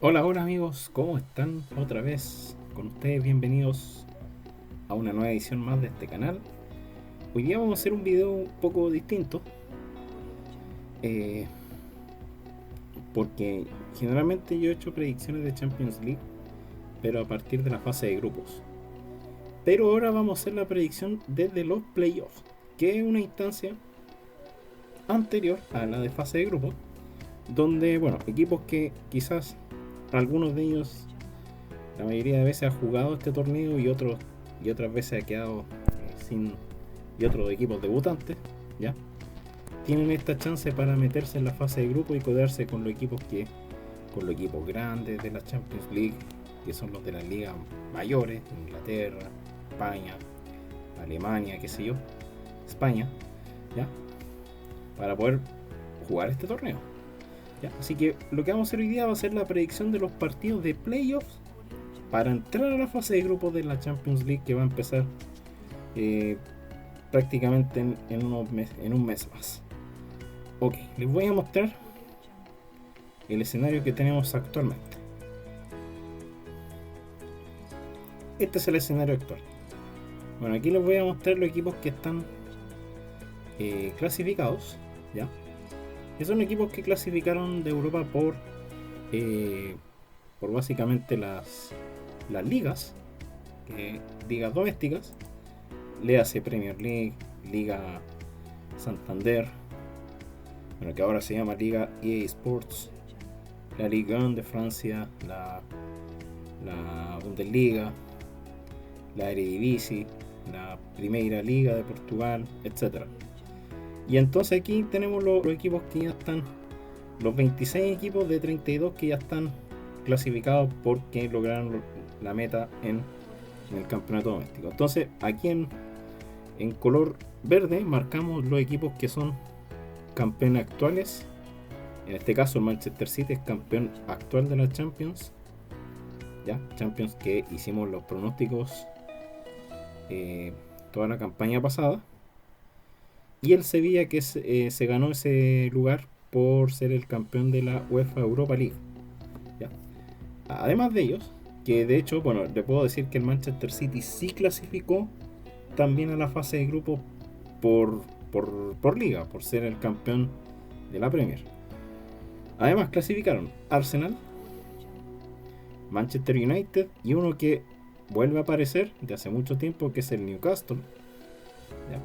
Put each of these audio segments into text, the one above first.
Hola, hola amigos, ¿cómo están? Otra vez con ustedes, bienvenidos a una nueva edición más de este canal. Hoy día vamos a hacer un video un poco distinto, eh, porque generalmente yo he hecho predicciones de Champions League, pero a partir de la fase de grupos. Pero ahora vamos a hacer la predicción desde los playoffs, que es una instancia anterior a la de fase de grupos, donde, bueno, equipos que quizás algunos de ellos la mayoría de veces ha jugado este torneo y otras veces ha quedado sin y otros equipos debutantes, ¿ya? Tienen esta chance para meterse en la fase de grupo y codearse con los equipos grandes de la Champions League, que son los de las ligas mayores, Inglaterra, España, Alemania, qué sé yo, España, ¿ya? Para poder jugar este torneo. ¿Ya? Así que lo que vamos a hacer hoy día va a ser la predicción de los partidos de playoffs para entrar a la fase de grupos de la Champions League, que va a empezar eh, prácticamente en un mes más. Ok, les voy a mostrar el escenario que tenemos actualmente. Este es el escenario actual. Bueno, aquí les voy a mostrar los equipos que están clasificados, ¿ya? Que son equipos que clasificaron de Europa eh, por básicamente las ligas, ligas domésticas, le hace Premier League, Liga Santander, bueno, que ahora se llama Liga EA Sports, la Ligue 1 de Francia, la Bundesliga, la Eredivisie, la Primera Liga de Portugal, etcétera. Y entonces aquí tenemos los equipos que ya están, los 26 equipos de 32 que ya están clasificados porque lograron la meta en el campeonato doméstico. Entonces aquí en color verde marcamos los equipos que son campeones actuales. En este caso el Manchester City es campeón actual de la Champions, ya Champions que hicimos los pronósticos toda la campaña pasada, y el Sevilla que se ganó ese lugar por ser el campeón de la UEFA Europa League, ¿ya? Además de ellos, que de hecho, bueno, le puedo decir que el Manchester City sí clasificó también a la fase de grupo por, por liga, por ser el campeón de la Premier. Además clasificaron Arsenal, Manchester United y uno que vuelve a aparecer de hace mucho tiempo, que es el Newcastle, ¿ya?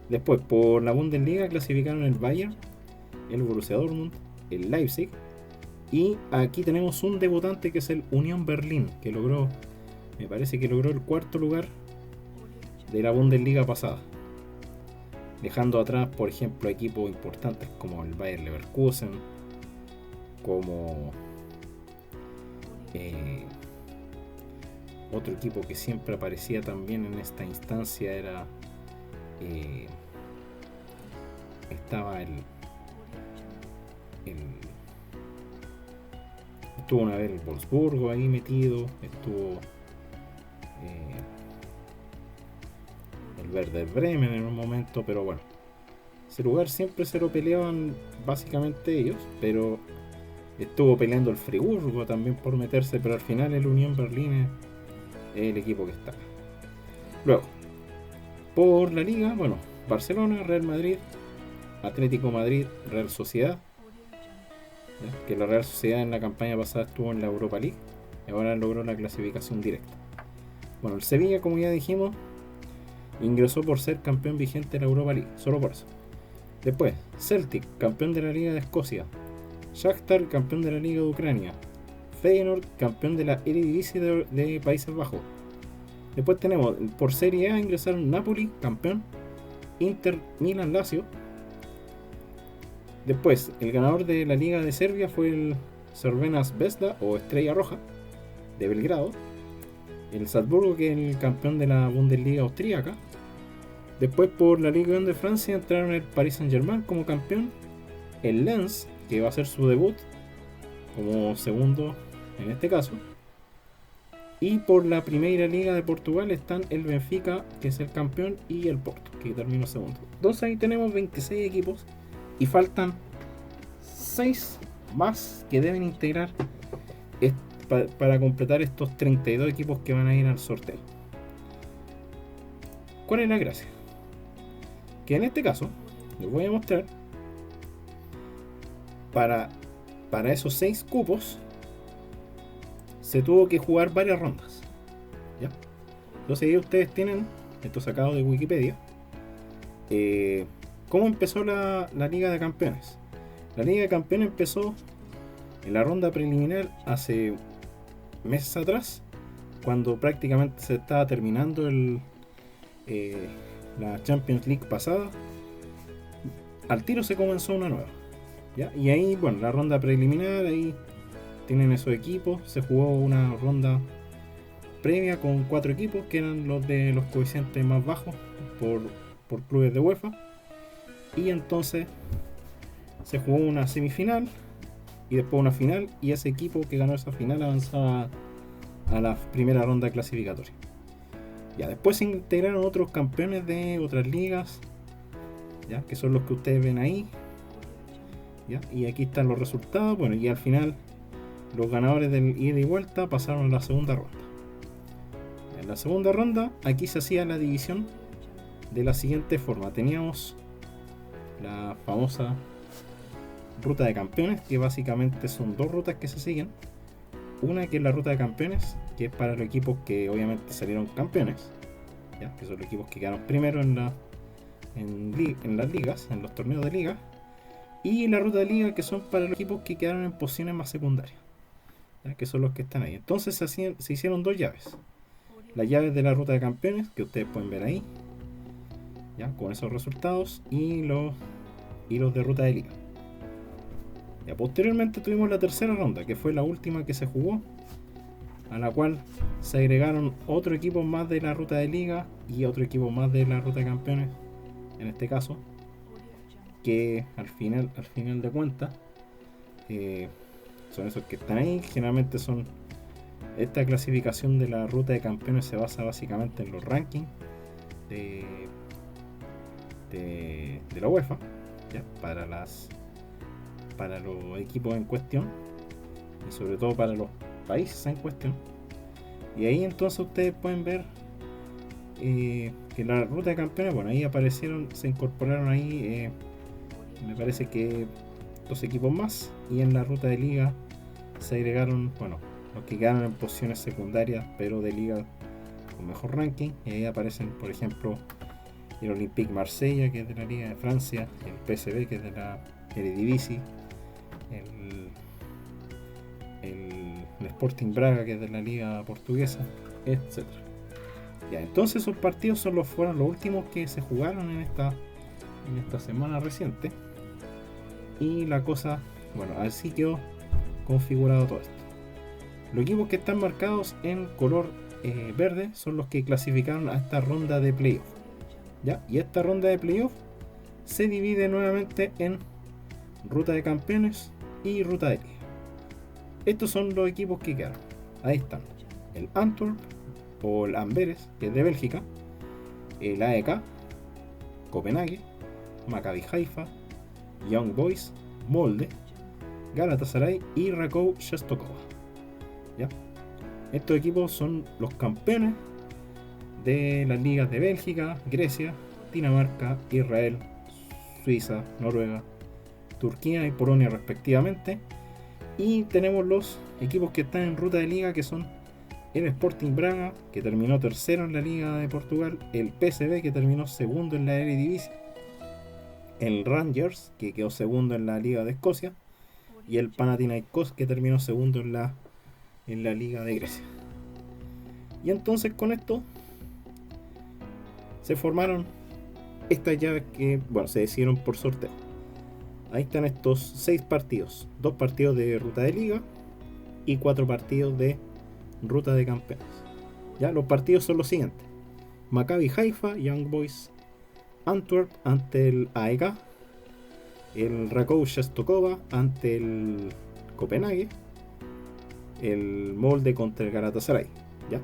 Después, por la Bundesliga clasificaron el Bayern, el Borussia Dortmund, el Leipzig, y aquí tenemos un debutante que es el Unión Berlín, que logró, me parece que logró el cuarto lugar de la Bundesliga pasada, dejando atrás, por ejemplo, equipos importantes como el Bayer Leverkusen, como eh, otro equipo que siempre aparecía también en esta instancia era eh, estaba el estuvo una vez el Wolfsburgo ahí metido, estuvo el Werder Bremen en un momento, pero bueno, ese lugar siempre se lo peleaban básicamente ellos, pero estuvo peleando el Friburgo también por meterse, pero al final el Unión Berlín es el equipo que está. Luego, por la liga, bueno, Barcelona, Real Madrid, Atlético Madrid, Real Sociedad, ¿ya? Que la Real Sociedad en la campaña pasada estuvo en la Europa League y ahora logró la clasificación directa. Bueno, el Sevilla, como ya dijimos, ingresó por ser campeón vigente de la Europa League, solo por eso. Después, Celtic, campeón de la Liga de Escocia. Shakhtar, campeón de la Liga de Ucrania. Feyenoord, campeón de la Eredivisie de Países Bajos. Después tenemos, por Serie A ingresaron Napoli, campeón. Inter, Milan, Lazio. Después, el ganador de la Liga de Serbia fue el Crvena Zvezda o Estrella Roja de Belgrado. El Salzburgo, que es el campeón de la Bundesliga austríaca. Después, por la Liga 1 de Francia entraron el Paris Saint-Germain como campeón, el Lens, que va a hacer su debut como segundo en este caso, y por la Primera Liga de Portugal están el Benfica, que es el campeón, y el Porto, que terminó segundo. Entonces ahí tenemos 26 equipos y faltan 6 más que deben integrar para completar estos 32 equipos que van a ir al sorteo. ¿Cuál es la gracia? Que en este caso, les voy a mostrar, para esos 6 cupos se tuvo que jugar varias rondas, ¿ya? Entonces ahí ustedes tienen, esto sacado de Wikipedia, cómo empezó la Liga de Campeones. La Liga de Campeones empezó en la ronda preliminar hace meses atrás, cuando prácticamente se estaba terminando la Champions League pasada. Al tiro se comenzó una nueva, ¿ya? Y ahí, bueno, la ronda preliminar, ahí tienen esos equipos. Se jugó una ronda previa con 4 equipos, que eran los de los coeficientes más bajos por clubes de UEFA. Y entonces se jugó una semifinal y después una final, y ese equipo que ganó esa final avanzaba a la primera ronda clasificatoria. Ya después se integraron otros campeones de otras ligas, ya, que son los que ustedes ven ahí, ya, y aquí están los resultados. Bueno, y al final los ganadores del ida y vuelta pasaron a la segunda ronda. En la segunda ronda aquí se hacía la división de la siguiente forma. Teníamos la famosa ruta de campeones, que básicamente son 2 rutas que se siguen. Una que es la ruta de campeones, que es para los equipos que obviamente salieron campeones, ¿ya? Que son los equipos que quedaron primero en las ligas, en los torneos de liga. Y la ruta de liga, que son para los equipos que quedaron en posiciones más secundarias, ¿ya? Que son los que están ahí. Entonces se hicieron 2 llaves. Las llaves de la ruta de campeones, que ustedes pueden ver ahí, ¿ya? Con esos resultados, y los de ruta de liga. Ya, posteriormente tuvimos la tercera ronda, que fue la última que se jugó, a la cual se agregaron otro equipo más de la ruta de liga y otro equipo más de la ruta de campeones, en este caso, que al final de cuentas son esos que están ahí. Generalmente son, esta clasificación de la ruta de campeones se basa básicamente en los rankings de la UEFA, ¿ya? Para los equipos en cuestión, y sobre todo para los países en cuestión. Y ahí entonces ustedes pueden ver que la ruta de campeones, bueno, ahí se incorporaron ahí, me parece que 2 equipos más, y en la ruta de liga se agregaron, bueno, los que quedaron en posiciones secundarias pero de liga con mejor ranking. Y ahí aparecen, por ejemplo, el Olympique Marsella, que es de la Liga de Francia, el PSV, que es de la Eredivisie, el Sporting Braga, que es de la Liga Portuguesa, etc. Ya, entonces esos partidos fueron los últimos que se jugaron en esta semana reciente. Y la cosa, bueno, así quedó configurado todo esto. Los equipos que están marcados en color verde son los que clasificaron a esta ronda de playoff, ¿ya? Y esta ronda de playoff se divide nuevamente en ruta de campeones y ruta de liga. Estos son los equipos que quedaron. Ahí están: el Antwerp o el Amberes, que es de Bélgica, el AEK, Copenhague, Maccabi Haifa, Young Boys, Molde, Galatasaray y Rakow Częstochowa, ¿ya? Estos equipos son los campeones de las ligas de Bélgica, Grecia, Dinamarca, Israel, Suiza, Noruega, Turquía y Polonia respectivamente. Y tenemos los equipos que están en ruta de liga, que son el Sporting Braga, que terminó tercero en la Liga de Portugal, el PSV, que terminó segundo en la Eredivisie, el Rangers, que quedó segundo en la Liga de Escocia, y el Panathinaikos, que terminó segundo en la Liga de Grecia. Y entonces con esto se formaron estas llaves que, bueno, se decidieron por sorteo. Ahí están estos 6 partidos: 2 partidos de ruta de liga y 4 partidos de ruta de campeones. Ya, los partidos son los siguientes: Maccabi Haifa, Young Boys, Antwerp ante el AEK, el Rakow Częstochowa ante el Copenhague, el Molde contra el Galatasaray, ¿ya?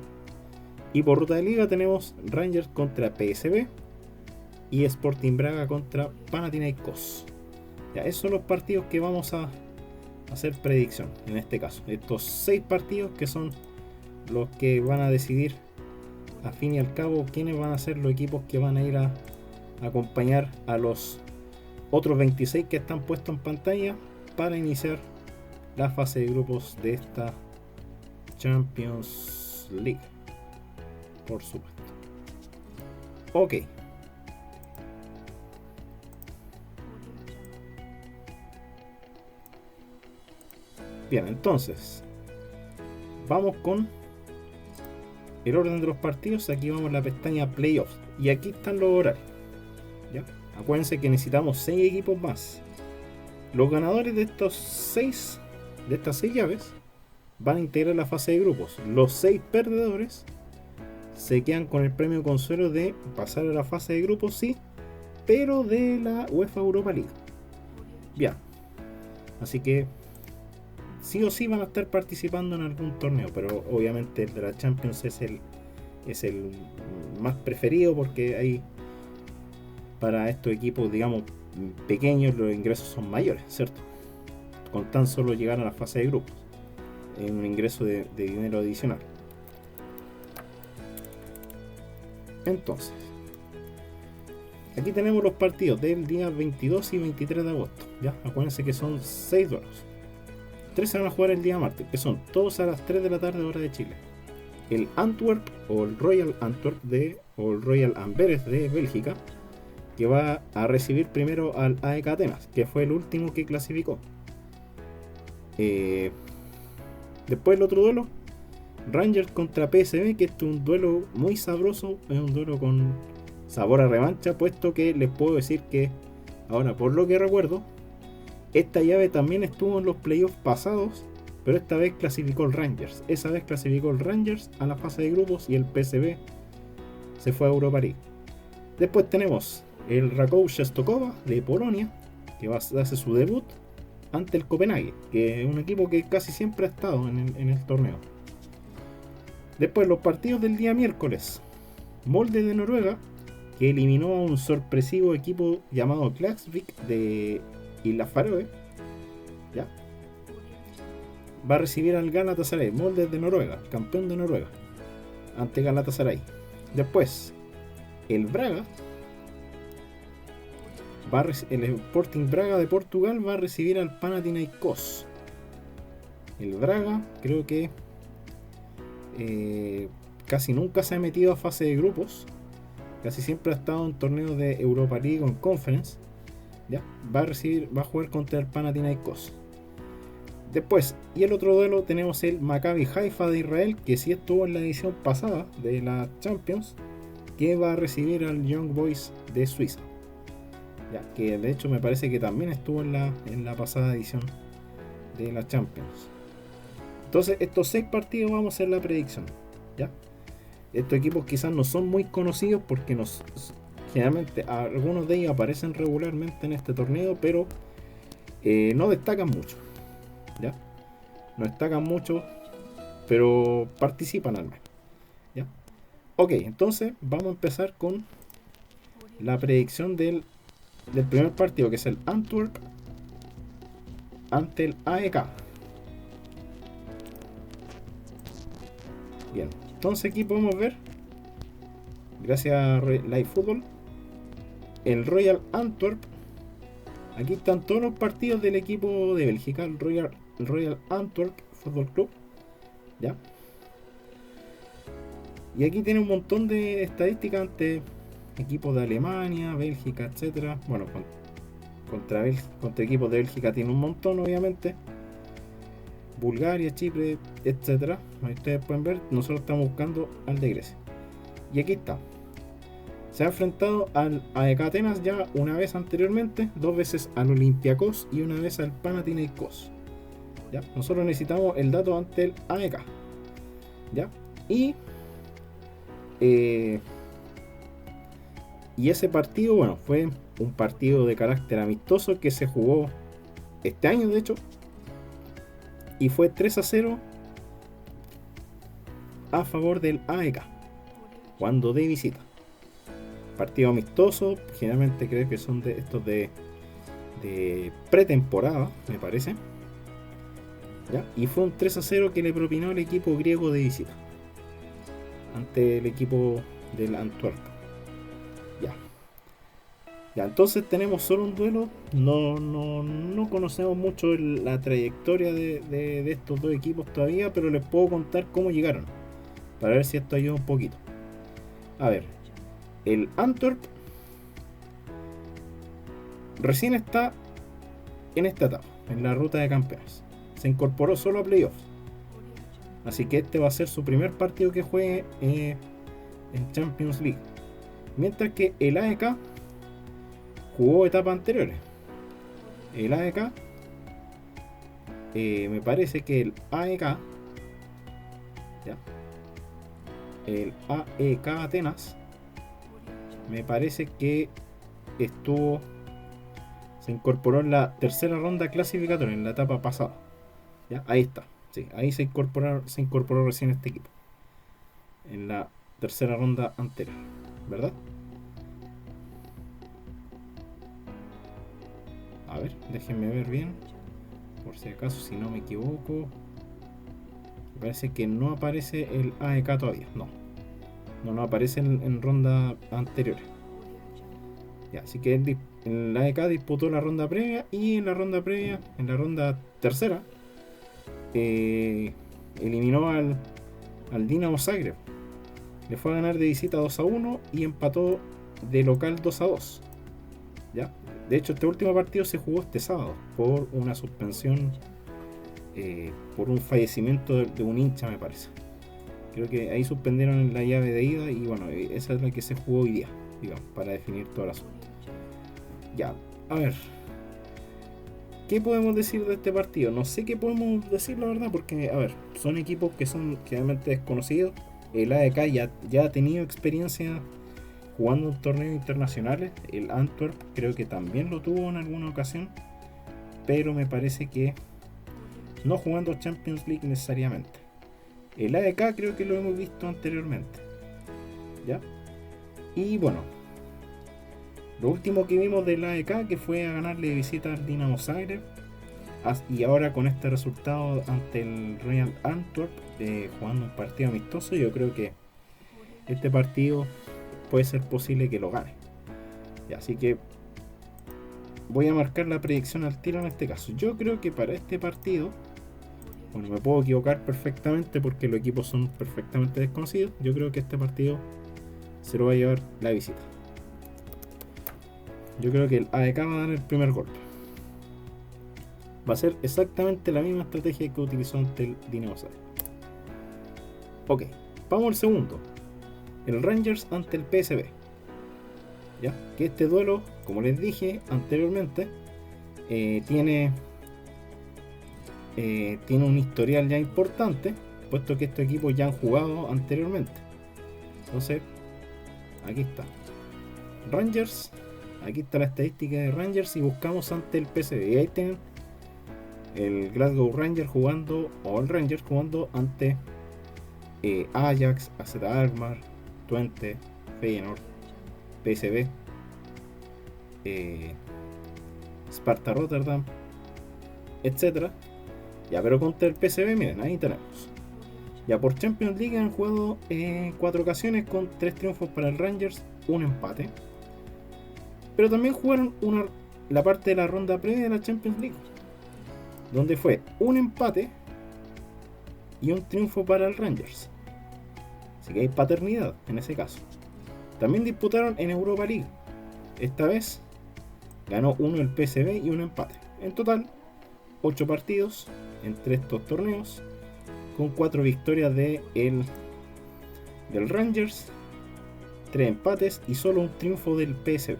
Y por ruta de liga tenemos Rangers contra PSV y Sporting Braga contra Panathinaikos. Ya, esos son los partidos que vamos a hacer predicción en este caso. Estos 6 partidos que son los que van a decidir a fin y al cabo quiénes van a ser los equipos que van a ir a acompañar a los otros 26 que están puestos en pantalla para iniciar la fase de grupos de esta Champions League, por supuesto. Ok. Bien, entonces vamos con el orden de los partidos. Aquí vamos a la pestaña Playoffs y aquí están los horarios, ¿ya? Acuérdense que necesitamos 6 equipos más. Los ganadores de estas 6 llaves van a integrar la fase de grupos. Los 6 perdedores se quedan con el premio consuelo de pasar a la fase de grupos, sí, pero de la UEFA Europa League. Bien, así que sí o sí van a estar participando en algún torneo, pero obviamente el de la Champions es el más preferido, porque hay, para estos equipos, digamos, pequeños, los ingresos son mayores, ¿cierto? Con tan solo llegar a la fase de grupos, en un ingreso de dinero adicional. Entonces, aquí tenemos los partidos del día 22 y 23 de agosto. ¿Ya? Acuérdense que son 6 duelos. 3 se van a jugar el día martes, que son todos a las 3 de la tarde hora de Chile. El Antwerp o el Royal Antwerp o el Royal Amberes de Bélgica, que va a recibir primero al AEK Atenas, que fue el último que clasificó. Después el otro duelo, Rangers contra PSV, que este es un duelo muy sabroso, es un duelo con sabor a revancha, puesto que les puedo decir que ahora, por lo que recuerdo, esta llave también estuvo en los playoffs pasados, pero esta vez clasificó el Rangers. Esa vez clasificó el Rangers a la fase de grupos y el PSV se fue a Europa League. Después tenemos el Rakow Częstochowa de Polonia, que hace su debut ante el Copenhague, que es un equipo que casi siempre ha estado en el torneo. Después los partidos del día miércoles. Molde de Noruega, que eliminó a un sorpresivo equipo llamado Klaksvik de Islas Faroe, ¿ya? Va a recibir al Galatasaray. Molde de Noruega, campeón de Noruega, ante Galatasaray. Después el Braga, el Sporting Braga de Portugal va a recibir al Panathinaikos. El Braga creo que casi nunca se ha metido a fase de grupos, casi siempre ha estado en torneos de Europa League o en Conference, ¿ya? Va a jugar contra el Panathinaikos. Después, y el otro duelo, tenemos el Maccabi Haifa de Israel, que sí estuvo en la edición pasada de la Champions, que va a recibir al Young Boys de Suiza, ¿ya? Que de hecho me parece que también estuvo en la pasada edición de la Champions. Entonces, estos 6 partidos vamos a hacer la predicción, ¿ya? Estos equipos quizás no son muy conocidos porque generalmente algunos de ellos aparecen regularmente en este torneo, pero no destacan mucho, ¿ya? No destacan mucho, pero participan al menos, ¿ya? Ok, entonces vamos a empezar con la predicción del primer partido, que es el Antwerp ante el AEK. Bien, entonces aquí podemos ver, gracias a Live Football, el Royal Antwerp. Aquí están todos los partidos del equipo de Bélgica, el Royal Antwerp Football Club, ¿ya? Y aquí tiene un montón de estadísticas ante equipos de Alemania, Bélgica, etcétera. Bueno, contra equipos de Bélgica tiene un montón, obviamente. Bulgaria, Chipre, etcétera. Ahí ustedes pueden ver, nosotros estamos buscando al de Grecia. Y aquí está. Se ha enfrentado al AEK Atenas ya una vez anteriormente, 2 veces al Olympiacos y una vez al Panathinaikos, ¿ya? Nosotros necesitamos el dato ante el AEK, ¿ya? Y ese partido, bueno, fue un partido de carácter amistoso que se jugó este año, de hecho, y fue 3-0 a favor del AEK cuando de visita. Partido amistoso, generalmente creo que son de estos de pretemporada, me parece. ¿Ya? Y fue un 3-0 que le propinó el equipo griego de visita ante el equipo del Antwerp. Ya. Ya, entonces tenemos solo un duelo. No conocemos mucho la trayectoria de estos dos equipos todavía, pero les puedo contar cómo llegaron, para ver si esto ayuda un poquito. A ver, el Antwerp recién está en esta etapa, en la ruta de campeones. Se incorporó solo a playoffs. Así que este va a ser su primer partido que juegue en Champions League. Mientras que el AEK jugó etapas anteriores. El AEK, me parece que el AEK, ¿ya? El AEK Atenas, me parece que se incorporó en la tercera ronda clasificatoria, en la etapa pasada. ¿Ya? Ahí está. Sí, ahí se incorporó recién este equipo. En la tercera ronda anterior, ¿verdad? A ver, déjenme ver bien. Por si acaso, si no me equivoco. Me parece que no aparece el AEK todavía. No aparece en ronda anteriores. Ya, así que el AEK disputó la ronda previa. Y en la ronda tercera, eliminó al Dinamo Zagreb. Le fue a ganar de visita 2-1 y empató de local 2-2. ¿Ya? De hecho, este último partido se jugó este sábado por una suspensión, por un fallecimiento de un hincha, me parece. Creo que ahí suspendieron la llave de ida y bueno, esa es la que se jugó hoy día, digamos, para definir todo el asunto. Ya, a ver, ¿qué podemos decir de este partido? No sé qué podemos decir, la verdad, porque, a ver, son equipos que son generalmente desconocidos. El AEK ya ha tenido experiencia jugando en torneos internacionales. El Antwerp creo que también lo tuvo en alguna ocasión, pero me parece que no jugando Champions League necesariamente. El AEK creo que lo hemos visto anteriormente, ¿ya? Y bueno, lo último que vimos del AEK, que fue a ganarle de visita al Dinamo Zagreb, y ahora con este resultado ante el Royal Antwerp, jugando un partido amistoso, yo creo que este partido puede ser posible que lo gane. Y así que voy a marcar la predicción al tiro en este caso. Yo creo que para este partido, bueno, me puedo equivocar perfectamente porque los equipos son perfectamente desconocidos. Yo creo que este partido se lo va a llevar la visita. Yo creo que el AEK va a dar el primer golpe. Va a ser exactamente la misma estrategia que utilizó ante el Dinamo Zagreb. Ok, vamos al segundo. El Rangers ante el PSV. ¿Ya? Que este duelo, como les dije anteriormente, tiene un historial ya importante, puesto que estos equipos ya han jugado anteriormente. Entonces, aquí está Rangers, aquí está la estadística de Rangers y buscamos ante el PSV. Y ahí tienen el Glasgow Rangers jugando, o el Rangers jugando ante Ajax, AZ Alkmaar, Twente, Feyenoord, PSV, Sparta Rotterdam, etcétera. Ya, pero contra el PSV, miren, ahí tenemos. Ya, por Champions League han jugado 4 ocasiones con 3 triunfos para el Rangers, un empate. Pero también jugaron la parte de la ronda previa de la Champions League, donde fue un empate y un triunfo para el Rangers. Así que hay paternidad en ese caso. También disputaron en Europa League. Esta vez ganó uno el PSV y un empate. En total, 8 partidos entre estos torneos, con 4 victorias del Rangers, 3 empates y solo un triunfo del PSV.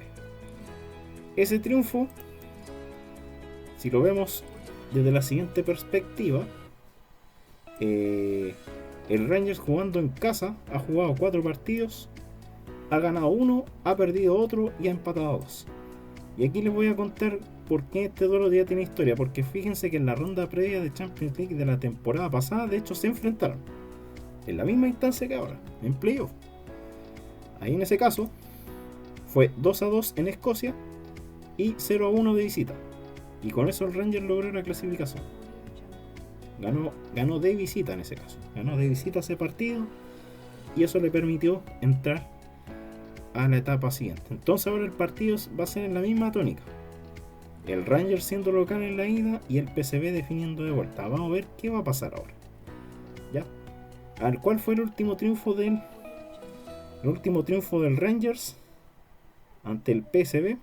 Ese triunfo, si lo vemos desde la siguiente perspectiva, el Rangers jugando en casa ha jugado 4 partidos, ha ganado 1, ha perdido otro y ha empatado 2. Y aquí les voy a contar por qué este duelo ya tiene historia, porque fíjense que en la ronda previa de Champions League de la temporada pasada, de hecho, se enfrentaron en la misma instancia que ahora, en playoff. Ahí en ese caso fue 2-2 en Escocia y 0-1 de visita, y con eso el Rangers logró la clasificación. Ganó de visita en ese caso. Ganó de visita ese partido y eso le permitió entrar a la etapa siguiente. Entonces ahora el partido va a ser en la misma tónica. El Rangers siendo local en la ida y el PSV definiendo de vuelta. Vamos a ver qué va a pasar ahora. ¿Ya? A ver, ¿cuál fue el último triunfo del Rangers ante el PSV?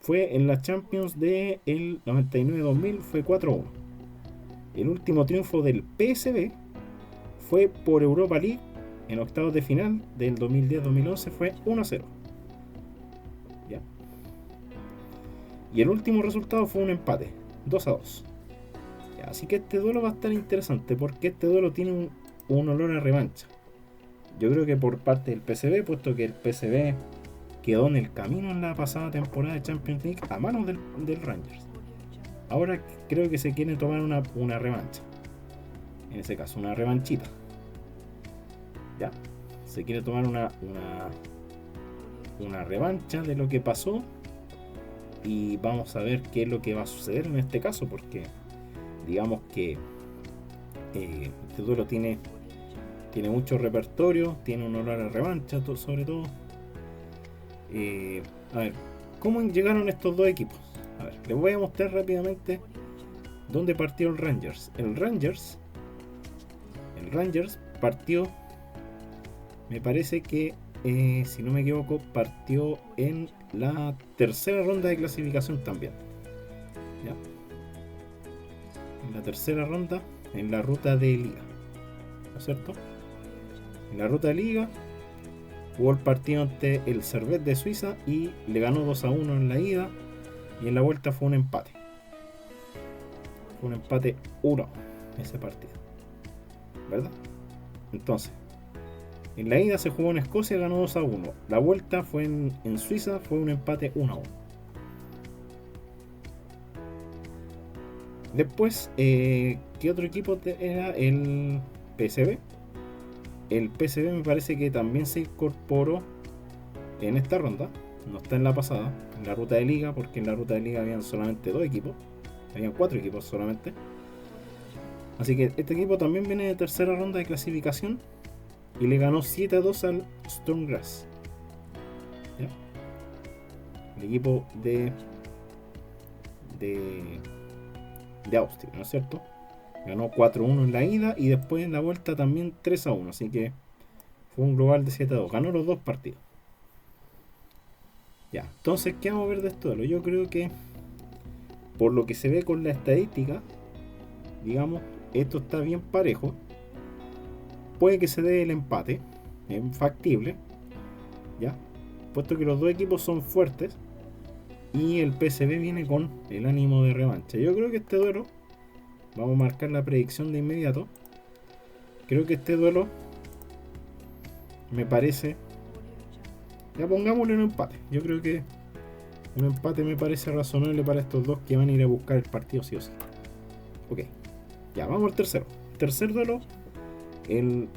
Fue en la Champions del 99-2000, fue 4-1. El último triunfo del PSV fue por Europa League en octavos de final del 2010-2011, fue 1-0. ¿Ya? Y el último resultado fue un empate, 2-2. ¿Ya? Así que este duelo va a estar interesante porque este duelo tiene un olor a revancha. Yo creo que por parte del PSV, puesto que el PSV quedó en el camino en la pasada temporada de Champions League a manos del Rangers. Ahora creo que se quiere tomar una revancha. En ese caso, una revanchita. Ya. Se quiere tomar una revancha de lo que pasó. Y vamos a ver qué es lo que va a suceder en este caso. Porque digamos que este duelo tiene mucho repertorio. Tiene un olor a revancha sobre todo. A ver, ¿cómo llegaron estos dos equipos? A ver, les voy a mostrar rápidamente dónde partió el Rangers. El Rangers partió, me parece que, si no me equivoco, partió en la tercera ronda de clasificación también. ¿Ya? En la tercera ronda, en la ruta de liga. ¿No es cierto? En la ruta de liga jugó el partido ante el Servette de Suiza y le ganó 2-1 en la ida. Y en la vuelta fue un empate. Fue un empate 1 ese partido. ¿Verdad? Entonces, en la ida se jugó en Escocia y ganó 2-1. La vuelta fue en Suiza, fue un empate 1-1. Después, ¿qué otro equipo era? El PSV. El PSV me parece que también se incorporó en esta ronda. No está en la pasada, en la ruta de liga, porque en la ruta de liga habían solamente 2 equipos. Habían 4 equipos solamente. Así que este equipo también viene de tercera ronda de clasificación y le ganó 7-2 al Sturm Graz. ¿Ya? El equipo de Austria, ¿no es cierto? Ganó 4-1 en la ida y después en la vuelta también 3-1. Así que fue un global de 7-2. Ganó los dos partidos. Ya, entonces, ¿qué vamos a ver de esto? Yo creo que, por lo que se ve con la estadística, digamos, esto está bien parejo. Puede que se dé el empate, es factible, ¿ya? Puesto que los dos equipos son fuertes y el PSV viene con el ánimo de revancha. Yo creo que este duelo, vamos a marcar la predicción de inmediato. Creo que este duelo me parece, ya pongámosle un empate. Yo creo que un empate me parece razonable para estos dos que van a ir a buscar el partido sí o sí. Ok, ya vamos al tercero. Tercer duelo, el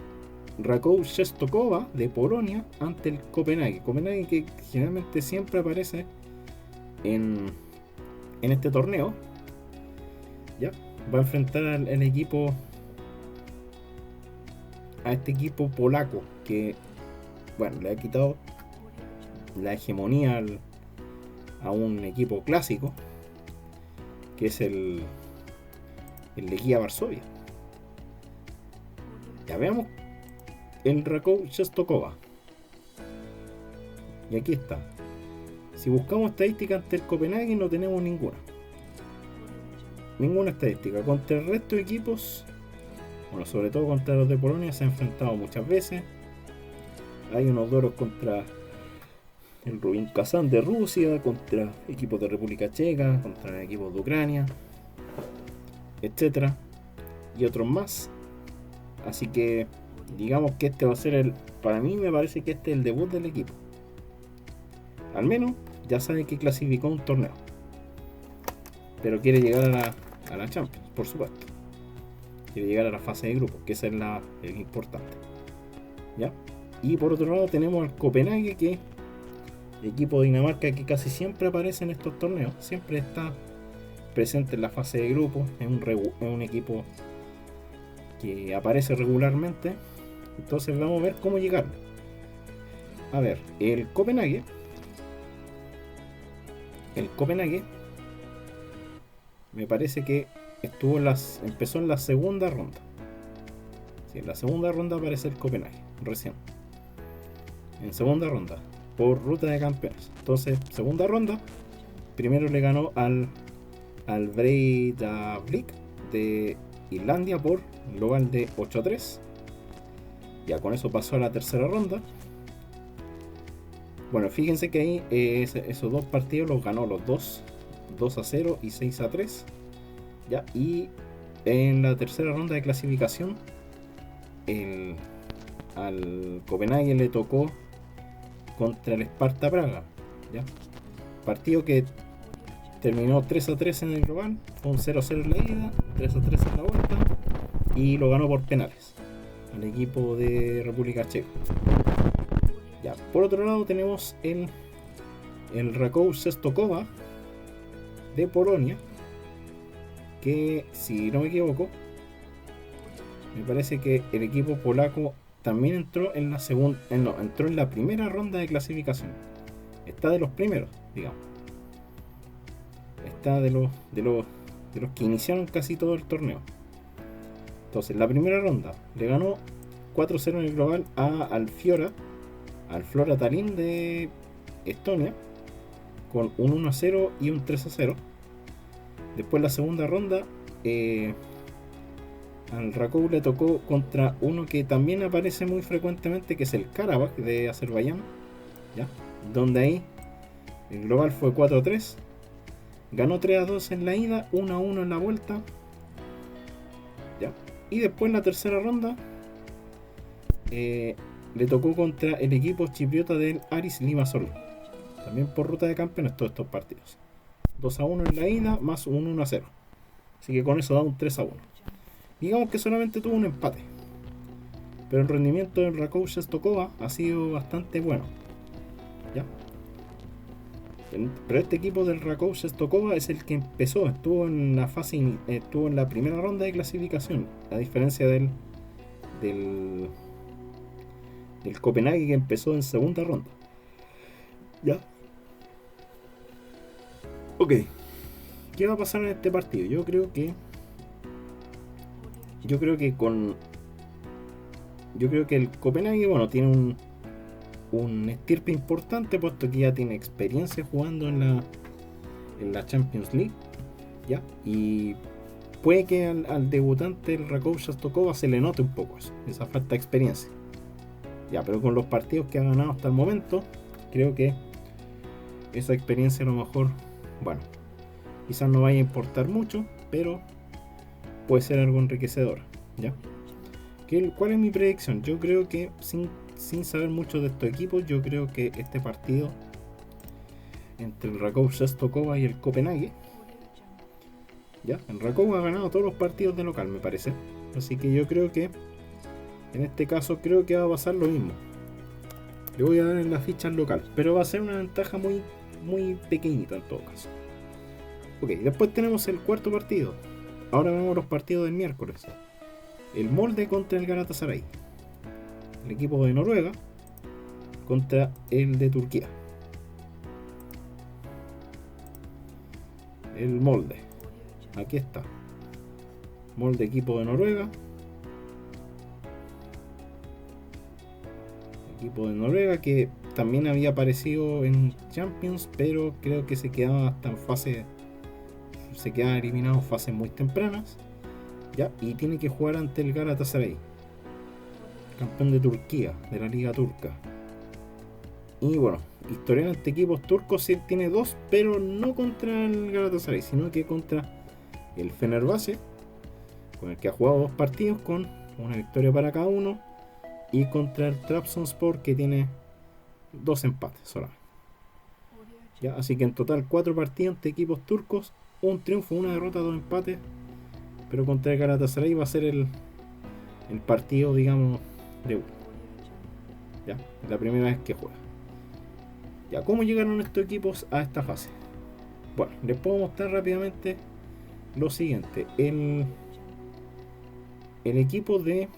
Rakow Częstochowa de Polonia ante el Copenhague. Copenhague que generalmente siempre aparece en este torneo. Ya va a enfrentar al equipo, a este equipo polaco que, bueno, le ha quitado la hegemonía a un equipo clásico que es el Legia Varsovia. Ya veamos el Rakow Częstochowa. Y aquí está. Si buscamos estadísticas ante el Copenhague no tenemos ninguna estadística. Contra el resto de equipos, bueno, sobre todo contra los de Polonia, se ha enfrentado muchas veces. Hay unos duelos contra el Rubin Kazan de Rusia, contra equipos de República Checa, contra equipos de Ucrania, etcétera, y otros más. Así que digamos que este va a ser para mí me parece que este es el debut del equipo. Al menos ya saben que clasificó un torneo, pero quiere llegar a la Champions, por supuesto. Quiere llegar a la fase de grupos, que esa es el importante. ¿Ya? Y por otro lado tenemos al Copenhague, que equipo de Dinamarca que casi siempre aparece en estos torneos, siempre está presente en la fase de grupos, es un equipo que aparece regularmente. Entonces vamos a ver cómo llegar. A ver, el Copenhague me parece que empezó en la segunda ronda. Sí, en la segunda ronda aparece el Copenhague, recién. En segunda ronda, por ruta de campeones. Entonces, segunda ronda, primero le ganó al Breiðablik de Islandia por global de 8-3. Ya con eso pasó a la tercera ronda. Bueno, fíjense que ahí esos dos partidos los ganó los dos, 2-0 y 6-3. Ya, y en la tercera ronda de clasificación, al Copenhague le tocó contra el Sparta Praga. ¿Ya? Partido que terminó 3-3 en el global, fue un 0-0 en la ida, 3-3 en la vuelta, y lo ganó por penales al equipo de República Checa. Ya, por otro lado tenemos el Raków Częstochowa de Polonia, que si no me equivoco, me parece que el equipo polaco también entró en la entró en la primera ronda de clasificación. Está de los primeros, digamos. Está de los que iniciaron casi todo el torneo. Entonces, la primera ronda le ganó 4-0 en el global al Flora Tallinn de Estonia, con un 1-0 y un 3-0. Después la segunda ronda, al Raków le tocó contra uno que también aparece muy frecuentemente, que es el Karabakh de Azerbaiyán, ¿ya? Donde ahí el global fue 4-3, ganó 3-2 en la ida, 1-1 en la vuelta, ¿ya? Y después en la tercera ronda le tocó contra el equipo chipriota del Aris Limassol, también por ruta de campeones todos estos partidos, 2-1 en la ida más un 1-0, así que con eso da un 3-1. Digamos que solamente tuvo un empate, pero el rendimiento del Raków Częstochowa ha sido bastante bueno, ¿ya? Pero este equipo del Raków Częstochowa es el que estuvo en la primera ronda de clasificación, a diferencia del Copenhague, que empezó en segunda ronda, ¿ya? Ok, ¿qué va a pasar en este partido? Yo creo que el Copenhague, bueno, tiene un estirpe importante, puesto que ya tiene experiencia jugando en la Champions League, ¿ya? Y puede que al debutante el Raków Częstochowa se le note un poco esa falta de experiencia, ya, pero con los partidos que ha ganado hasta el momento, creo que esa experiencia a lo mejor, bueno, quizás no vaya a importar mucho, pero puede ser algo enriquecedor, ¿ya? ¿Cuál es mi predicción? Yo creo que, sin saber mucho de estos equipos, yo creo que este partido entre el Raków Częstochowa y el Copenhague, ¿ya? El Raków ha ganado todos los partidos de local, me parece, así que yo creo que en este caso creo que va a pasar lo mismo. Le voy a dar en la ficha al local, pero va a ser una ventaja muy, muy pequeñita en todo caso. Ok, después tenemos el cuarto partido. Ahora vemos los partidos del miércoles. El Molde contra el Galatasaray. El equipo de Noruega contra el de Turquía. El Molde. Aquí está. Molde, equipo de Noruega. Equipo de Noruega que también había aparecido en Champions, pero creo que se quedaba hasta en fase. Se quedan eliminados en fases muy tempranas, ¿ya? Y tiene que jugar ante el Galatasaray, campeón de Turquía, de la liga turca. Y bueno, historial ante equipos turcos sí tiene dos, pero no contra el Galatasaray, sino que contra el Fenerbahce, con el que ha jugado dos partidos con una victoria para cada uno, y contra el Trabzonspor, que tiene dos empates solamente, ¿ya? Así que en total 4 partidos ante equipos turcos, un triunfo, una derrota, 2 empates, pero contra el Galatasaray va a ser el partido, digamos, de uno, ¿ya? La primera vez que juega. Ya, ¿cómo llegaron estos equipos a esta fase? Bueno, les puedo mostrar rápidamente lo siguiente. El equipo del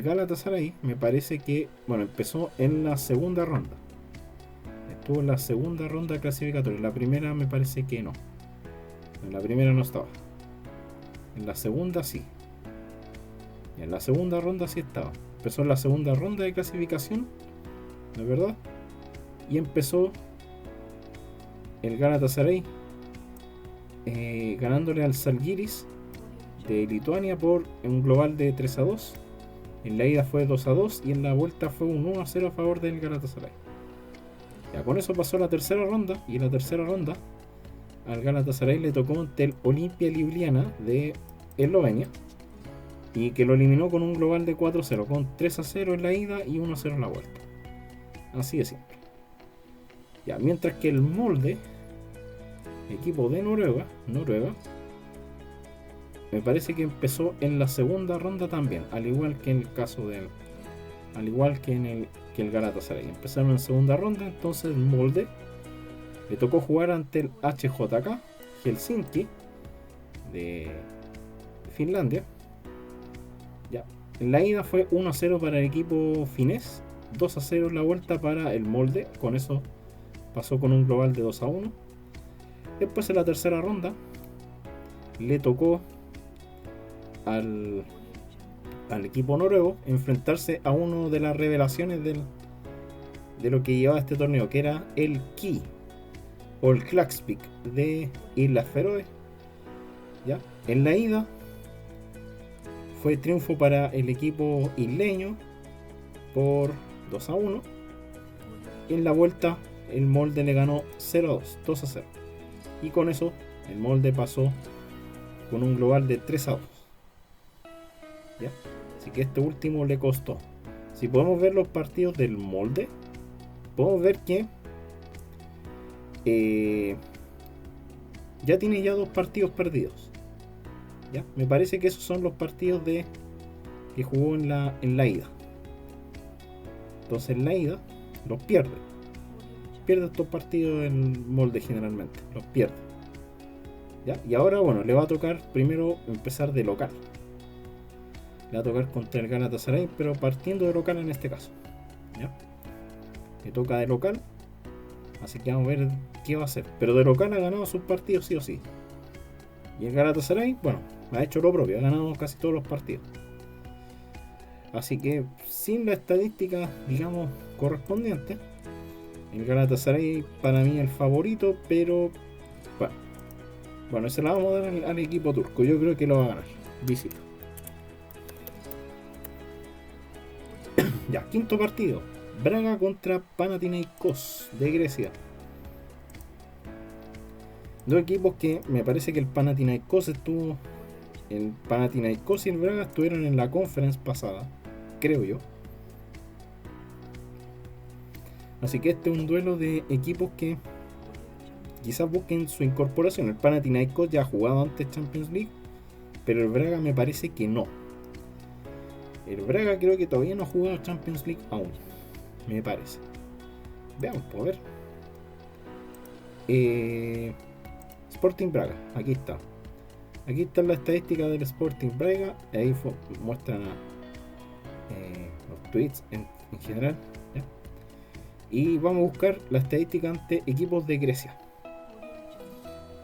Galatasaray me parece que, bueno, empezó en la segunda ronda. Estuvo en la segunda ronda clasificatoria. En la primera me parece que no. En la primera no estaba. En la segunda sí. Y en la segunda ronda sí estaba. Empezó en la segunda ronda de clasificación, ¿no es verdad? Y empezó el Galatasaray ganándole al Žalgiris de Lituania por un global de 3-2. En la ida fue 2-2 y en la vuelta fue un 1-0 a favor del Galatasaray. Ya con eso pasó la tercera ronda, y en la tercera ronda al Galatasaray le tocó ante el Olimpia Ljubljana de Eslovenia, y que lo eliminó con un global de 4-0, con 3-0 en la ida y 1-0 en la vuelta. Así de simple. Ya, mientras que el Molde, equipo de Noruega, me parece que empezó en la segunda ronda también, al igual que en el caso del, al igual que el Galatasaray. Empezaron en segunda ronda, entonces el Molde le tocó jugar ante el HJK Helsinki de Finlandia. Ya. En la ida fue 1-0 para el equipo finés, 2-0 en la vuelta para el Molde. Con eso pasó con un global de 2-1. Después en la tercera ronda le tocó al equipo noruego enfrentarse a uno de las revelaciones de lo que llevaba este torneo, que era el Ki o el Klaksvik de Islas Feroe. ¿Ya? En la ida fue triunfo para el equipo isleño por 2-1. En la vuelta el Molde le ganó 0-2, 2-0. Y con eso el Molde pasó con un global de 3-2. ¿Ya? Así que este último le costó. Si podemos ver los partidos del Molde, podemos ver que ya tiene ya 2 partidos perdidos. ¿Ya? Me parece que esos son los partidos que jugó en la ida. Entonces en la ida los pierde. Pierde estos partidos en Molde generalmente. Los pierde. ¿Ya? Y ahora, bueno, le va a tocar primero empezar de local. Le va a tocar contra el Galatasaray, pero partiendo de local en este caso. ¿Ya? Le toca de local. Así que vamos a ver qué va a hacer. Pero de local ha ganado sus partidos sí o sí. Y el Galatasaray, bueno, ha hecho lo propio. Ha ganado casi todos los partidos. Así que sin la estadística, digamos, correspondiente, el Galatasaray para mí el favorito, pero bueno, se la vamos a dar al equipo turco. Yo creo que lo va a ganar. Visita. Ya, quinto partido. Braga contra Panathinaikos de Grecia. Dos equipos que me parece que el Panathinaikos estuvo. El Panathinaikos y el Braga estuvieron en la conference pasada, creo yo. Así que este es un duelo de equipos que quizás busquen su incorporación. El Panathinaikos ya ha jugado antes Champions League, pero el Braga me parece que no. El Braga creo que todavía no ha jugado Champions League aún, me parece. Veamos, por ver. Sporting Braga, aquí está. Aquí están las estadísticas del Sporting Braga. Ahí muestran los tweets en general, ¿ya? Y vamos a buscar la estadística ante equipos de Grecia.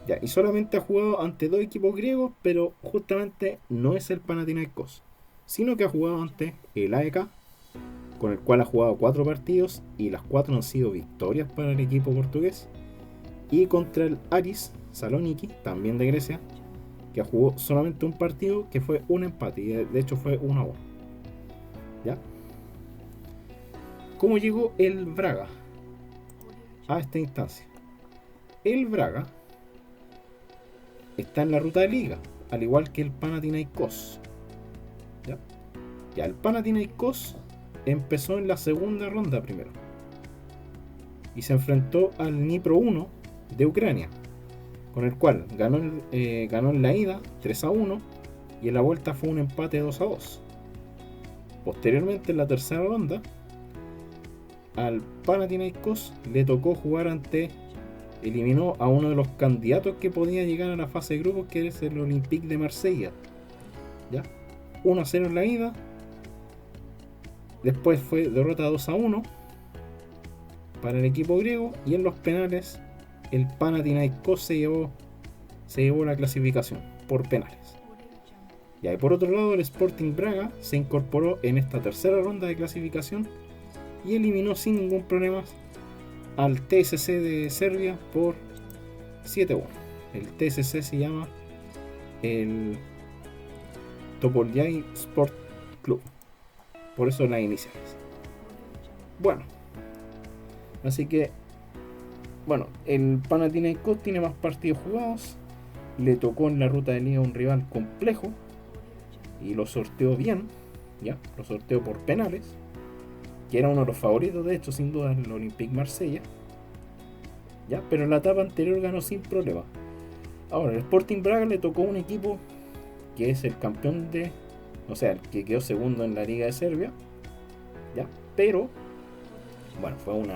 Ya, y solamente ha jugado ante 2 equipos griegos, pero justamente no es el Panathinaikos, sino que ha jugado ante el AEK, con el cual ha jugado 4 partidos y las 4 han sido victorias para el equipo portugués, y contra el Aris Saloniki, también de Grecia, que jugó solamente un partido, que fue un empate, y de hecho fue 1-1. ¿Ya? ¿Cómo llegó el Braga a esta instancia? El Braga está en la ruta de liga, al igual que el Panathinaikos. ¿Ya? Ya, el Panathinaikos empezó en la segunda ronda primero y se enfrentó al Dnipro 1 de Ucrania, con el cual ganó en la ida 3-1 y en la vuelta fue un empate 2-2. Posteriormente, en la tercera ronda, al Panathinaikos le tocó jugar ante eliminó a uno de los candidatos que podía llegar a la fase de grupos, que es el Olympique de Marsella. ¿Ya? 1-0 en la ida. Después fue derrota 2-1 para el equipo griego. Y en los penales el Panathinaikos se llevó la clasificación por penales. Y por otro lado, el Sporting Braga se incorporó en esta tercera ronda de clasificación y eliminó sin ningún problema al TSC de Serbia por 7-1. El TSC se llama el Topoljai Sport Club, por eso las iniciales. Bueno, así que el Panathinaikos tiene más partidos jugados. Le tocó en la ruta de liga un rival complejo y lo sorteó bien, ya, lo sorteó por penales, que era uno de los favoritos, de hecho, sin duda, el Olympique Marsella, ya, pero en la etapa anterior ganó sin problema. Ahora, el Sporting Braga le tocó un equipo que es el campeón el que quedó segundo en la Liga de Serbia, ya, pero bueno, fue un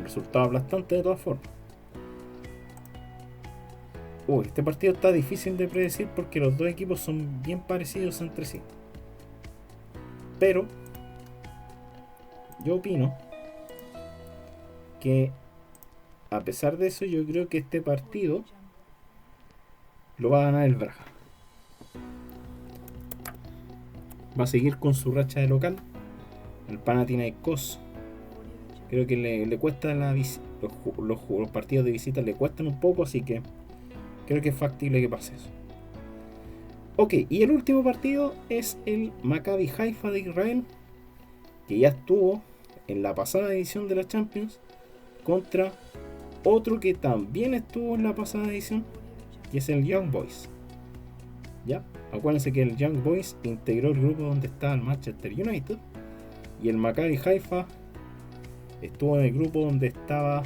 resultado aplastante de todas formas. Este partido está difícil de predecir porque los dos equipos son bien parecidos entre sí. Pero yo opino que a pesar de eso, yo creo que este partido lo va a ganar el Braga. Va a seguir con su racha de local. El Panathinaikos creo que le cuesta los partidos de visita le cuestan un poco, así que creo que es factible que pase eso. Ok, y el último partido es el Maccabi Haifa de Israel, que ya estuvo en la pasada edición de la Champions, contra otro que también estuvo en la pasada edición, que es el Young Boys. ¿Ya? Acuérdense que el Young Boys integró el grupo donde estaba el Manchester United, y el Maccabi Haifa estuvo en el grupo donde estaba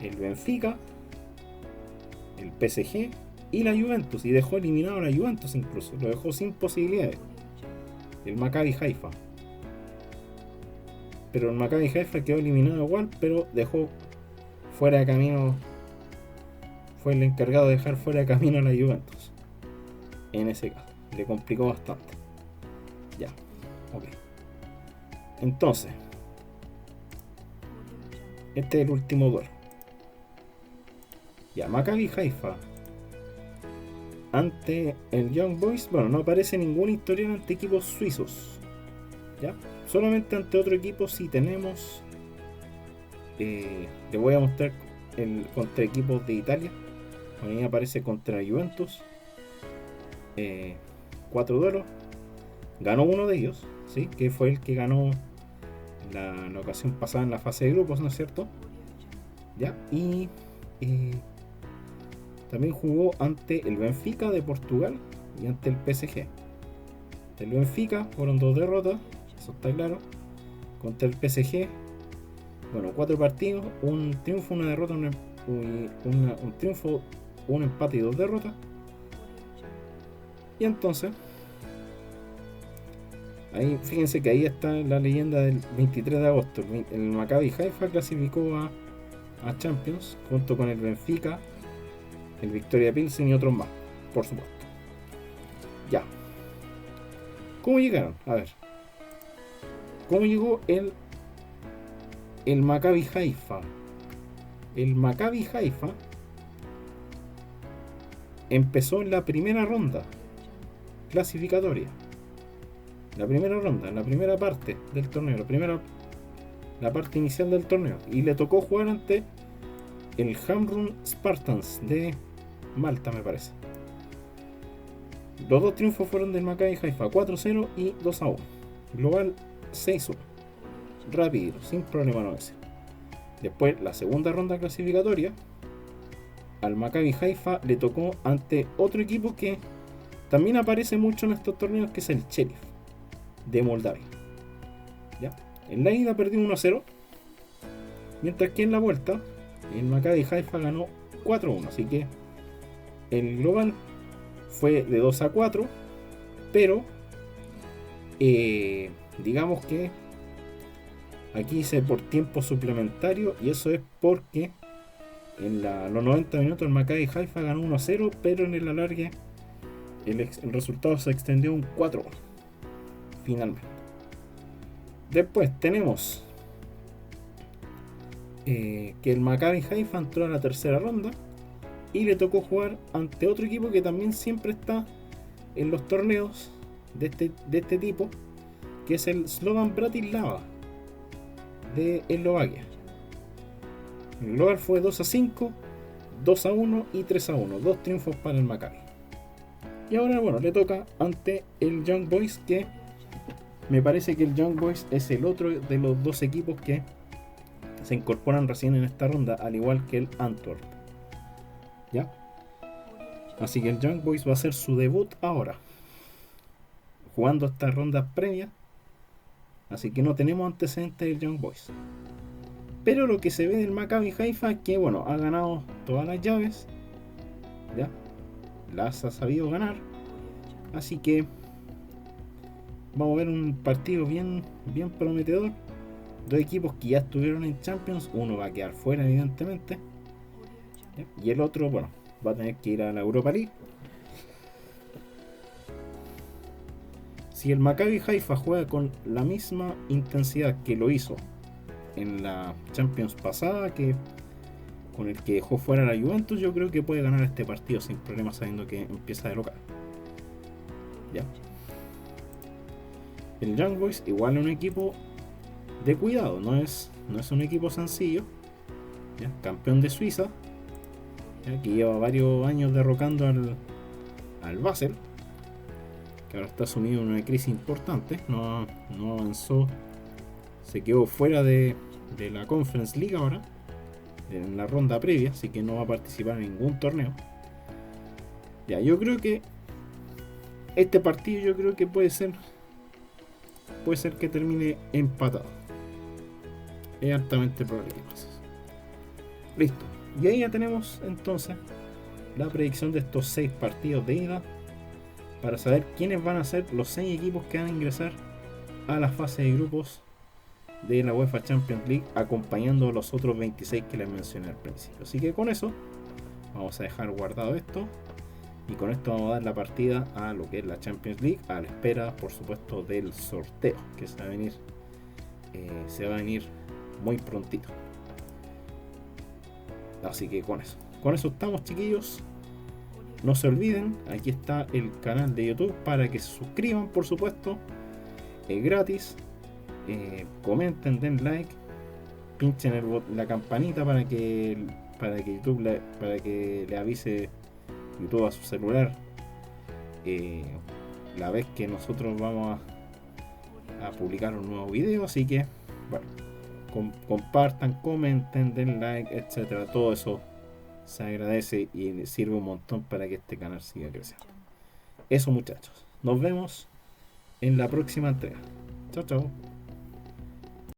el Benfica, el PSG y la Juventus, y dejó eliminado a la Juventus, incluso lo dejó sin posibilidades el Maccabi Haifa. Pero el Maccabi Haifa quedó eliminado igual, pero dejó fuera de camino, fue el encargado de dejar fuera de camino a la Juventus. En ese caso le complicó bastante. Ya, ok. Entonces, este es el último duelo. Ya, Maccabi Haifa ante el Young Boys. Bueno, no aparece ningún historial ante equipos suizos, ya, solamente ante otro equipo sí tenemos. Le voy a mostrar contra equipos de Italia. Ahí aparece contra Juventus, 4 duelos, ganó uno de ellos, ¿sí? Que fue el que ganó la ocasión pasada en la fase de grupos, ¿no es cierto? ¿Ya? Y también jugó ante el Benfica de Portugal y ante el PSG. Ante el Benfica fueron 2 derrotas, eso está claro. Contra el PSG, bueno, 4 partidos, un triunfo, una derrota, un triunfo, un empate y 2 derrotas. Y entonces, ahí fíjense que ahí está la leyenda del 23 de agosto. El Maccabi Haifa clasificó a Champions junto con el Benfica, el Victoria Pilsen y otros más, por supuesto. Ya. ¿Cómo llegaron? A ver. ¿Cómo llegó el Maccabi Haifa? El Maccabi Haifa empezó en la primera ronda clasificatoria. La primera ronda, la primera parte del torneo, la parte inicial del torneo. Y le tocó jugar ante el Hamrun Spartans de Malta, me parece. Los dos triunfos fueron del Maccabi Haifa, 4-0 y 2-1. Global 6-1. Rápido, sin problema no ese. Después, la segunda ronda clasificatoria, al Maccabi Haifa le tocó ante otro equipo que también aparece mucho en estos torneos, que es el Sheriff de Moldavia. ¿Ya? En la ida perdió 1-0, mientras que en la vuelta el Maccabi Haifa ganó 4-1, así que el global fue de 2-4, pero digamos que Aquí dice por tiempo suplementario, y eso es porque en los 90 minutos el Maccabi Haifa ganó 1-0, pero en el alargue el resultado se extendió un 4 finalmente. Después tenemos que el Maccabi Haifa entró a la tercera ronda y le tocó jugar ante otro equipo que también siempre está en los torneos de este tipo, que es el Slovan Bratislava de Eslovaquia. El global fue 2-5, 2-1 y 3-1, dos triunfos para el Maccabi. Y ahora, bueno, le toca ante el Young Boys, que me parece que el Young Boys es el otro de los dos equipos que se incorporan recién en esta ronda, al igual que el Antwerp. ¿Ya? Así que el Young Boys va a hacer su debut ahora, jugando estas rondas previas. Así que no tenemos antecedentes del Young Boys. Pero lo que se ve del Maccabi Haifa es que, bueno, ha ganado todas las llaves. ¿Ya? Las ha sabido ganar. Así que vamos a ver un partido bien prometedor. Dos equipos que ya estuvieron en Champions. Uno va a quedar fuera, evidentemente. ¿Ya? Y el otro, bueno, va a tener que ir a la Europa League. Si el Maccabi Haifa juega con la misma intensidad que lo hizo en la Champions pasada, que con el que dejó fuera a la Juventus, yo creo que puede ganar este partido sin problema, sabiendo que empieza de local. ¿Ya? El Young Boys igual es un equipo de cuidado, no es un equipo sencillo. ¿Ya? Campeón de Suiza, ¿ya? Que lleva varios años derrocando al Basel, que ahora está sumido en una crisis importante, no avanzó, se quedó fuera de la Conference League ahora, en la ronda previa, así que no va a participar en ningún torneo. Ya, yo creo que este partido puede ser que termine empatado. Es altamente probable que pase. Listo. Y ahí ya tenemos entonces la predicción de estos 6 partidos de ida, para saber quiénes van a ser los 6 equipos que van a ingresar a la fase de grupos de la UEFA Champions League, acompañando a los otros 26 que les mencioné al principio. Así que con eso vamos a dejar guardado esto, y con esto vamos a dar la partida a lo que es la Champions League, a la espera, por supuesto, del sorteo que se va a venir muy prontito. Así que con eso estamos, chiquillos. No se olviden, aquí está el canal de YouTube para que se suscriban, por supuesto. Es gratis. Comenten, den like, pinchen la campanita para que YouTube para que le avise YouTube a su celular la vez que nosotros vamos a publicar un nuevo video. Así que bueno, compartan, comenten, den like, etcétera. Todo eso se agradece y sirve un montón para que este canal siga creciendo. Eso, muchachos, nos vemos en la próxima entrega. Chao, chao.